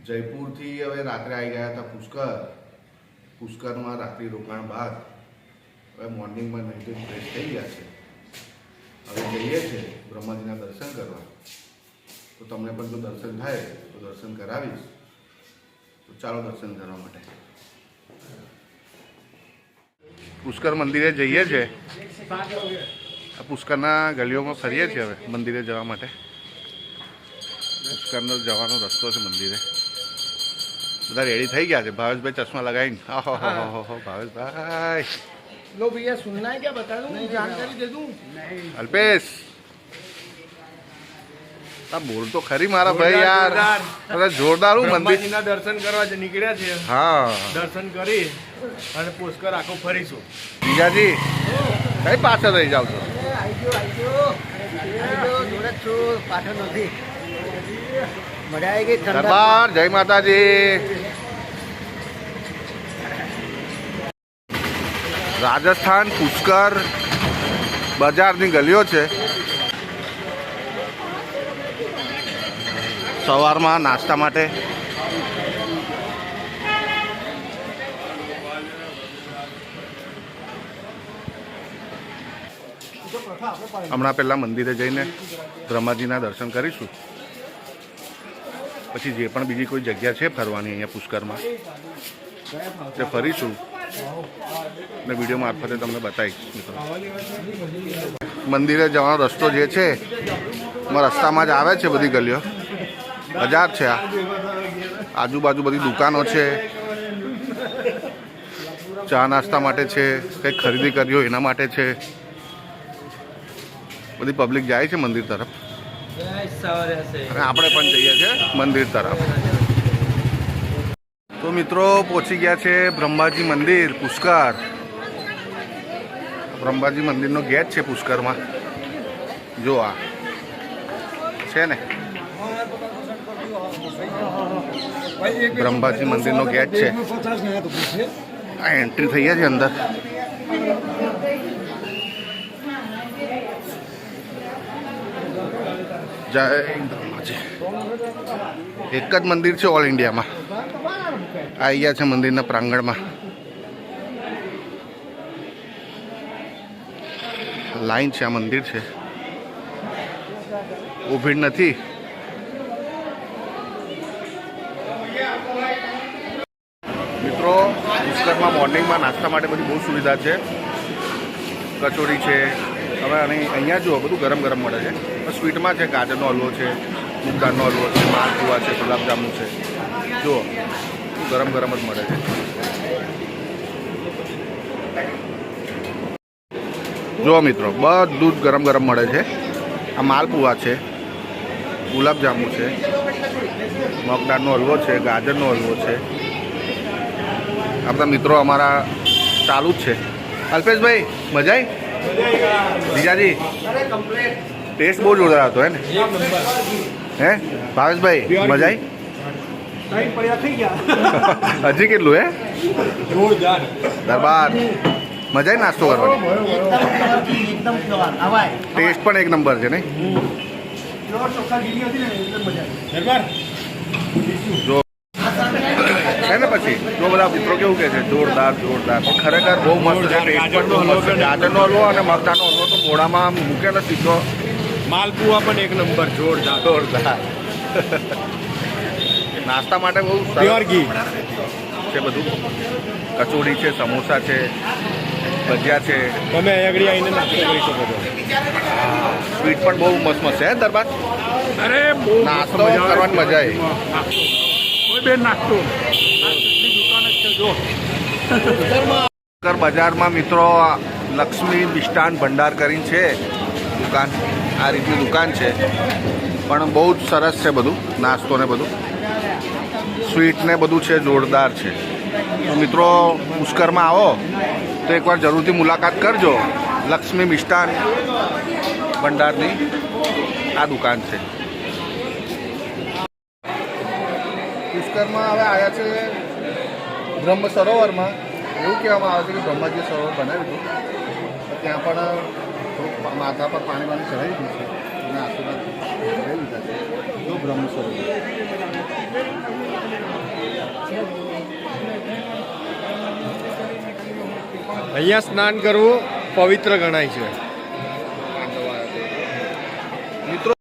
જયપુરથી હવે રાત્રે આવી ગયા હતા પુષ્કરમાં રાત્રિ રોકાણ બાદ હવે મોર્નિંગમાં નહીં તો ફ્રેશ થઈ ગયા છે. હવે જઈએ છીએ બ્રહ્માજીના દર્શન કરવા. તો તમને પણ જો દર્શન થાય તો દર્શન કરાવીશ. તો ચાલો દર્શન કરવા માટે પુષ્કર મંદિરે જઈએ છીએ. પુષ્કરના ગલીઓમાં ફરીએ છીએ હવે મંદિરે જવા માટે. પુષ્કરનો જવાનો રસ્તો છે મંદિરે. બધા રેડી થઈ ગયા છે. ભાવેશભાઈ ચશ્મા લગાવીને ભાવેશભાઈ लो भैया सुनना है क्या बता दूं जानकारी दे दूं अल्पेश ता बोल तो खरी मारा भाई यार अरे जोरदार मंदिर ना दर्शन करवा निकळ्या छे. हाँ दर्शन करी અને પુષ્કર આખો ફરીશું. જીજાજી કઈ પાછળ રહી જાવ છો? દરબાર જય માતાજી. રાજસ્થાન પુષ્કર બજારની ગલીઓ છે. સવારમાં નાસ્તા માટે હમણાં પહેલાં મંદિરે જઈને બ્રહ્માજીના દર્શન કરીશું. પછી જે પણ બીજી કોઈ જગ્યા છે ફરવાની અહીંયા પુષ્કરમાં તે ફરીશું ને વિડીયો મારફતે તમને બતાવીશ. મંદિરે જવાનો રસ્તો જે છે રસ્તામાં જ આવે છે. બધી ગલીઓ બજાર છે. આ આજુબાજુ બધી દુકાનો છે. ચા નાસ્તા માટે છે, કંઈક ખરીદી કરી હોય એના માટે છે. બધી પબ્લિક જાય છે મંદિર તરફ અને આપણે પણ જઈએ છીએ મંદિર તરફ. તો મિત્રો પહોંચી ગયા છે બ્રહ્માજી મંદિર પુષ્કર. બ્રહ્માજી મંદિરનો ગેટ છે પુષ્કરમાં. જો આ છે ને બ્રહ્માજી મંદિરનો ગેટ છે. આ એન્ટ્રી થઈ છે અંદર. જય બ્રહ્માજી. એક જ મંદિર છે ઓલ ઇન્ડિયામાં. આવી ગયા છે મંદિરના પ્રાંગણમાં. લાઈન છે. આ મંદિર છે. બહુ ભીડ નથી. મિત્રો પુષ્કરમાં મોર્નિંગમાં નાસ્તા માટે બધી બહુ સુવિધા છે. કચોરી છે. હવે અહીંયા જુઓ બધું ગરમ ગરમ મળે છે. સ્વીટમાં છે ગાજરનો હલવો છે, મૂંગદાળનો હલવો છે, માલપુઆ છે, ગુલાબજાંબુ છે. જુઓ ગરમ ગરમ જ મળે છે. જુઓ મિત્રો બધું જ ગરમ ગરમ મળે છે. આ માલપુઆ છે, ગુલાબજાંબુ છે, મગદાળનો હલવો છે, ગાજરનો હલવો છે. આ બધા મિત્રો અમારા ચાલુ જ છે. અલ્પેશભાઈ મજા આવી? જીજાજી ટેસ્ટ બહુ જોરદાર હતો હે ને? હે ભાવેશભાઈ મજા આવી? હજી કેટલું હે? દરબાર મજા આવી નાસ્તો કરવાનો? ટેસ્ટ પણ એક નંબર છે ને? જો છે ને પછી જો બધા મિત્રો કેવું કે છે જોરદાર જોરદાર. પણ ખરેખર બહુ મસ્ત છે. ટેસ્ટ પણ બહુ મસ્ત છે. ગાજરનો હલવો અને મગદાળનો હલવો તો મોઢામાં મૂકે ને સીધો. માલપુઆ પણ એક નંબર જોરદાર જોરદાર. નાસ્તા માટે બહુ પ્યોર ઘી છે બધું. કચોરી છે, સમોસા છે, ભજીયા છે. તમે આગળ આવીને નાસ્તો કરી શકો છો. સ્વીટ પણ બહુ મસ્ત મસ્ત છે દરબાર. અરે બહુ નાસ્તો કરવાની મજા આવી. કોઈ બે નાસ્તો દુકાન જ છે જો. બજારમાં મિત્રો લક્ષ્મી મિષ્ટાન ભંડાર કરીને છે દુકાન. આ રીતની દુકાન છે પણ બહુ જ સરસ છે બધું. નાસ્તો ને બધું સ્વીટ ને બધું છે જોરદાર છે. તો મિત્રો પુષ્કરમાં આવો તો એકવાર જરૂરથી મુલાકાત કરજો. લક્ષ્મી મિષ્ટાન ભંડારની આ દુકાન છે. પુષ્કરમાં હવે આવ્યા છે બ્રહ્મ સરોવરમાં. એવું કહેવામાં આવે છે કે બ્રહ્માજી સરોવર બનાવ્યું હતું. ત્યાં પણ માથા પર પાણી ચડાવી દીધું છે અને આશીર્વાદ લઈ લીધા છે. જો બ્રહ્મ સરોવર અહીંયા સ્નાન કરવું પવિત્ર ગણાય છે. મિત્રો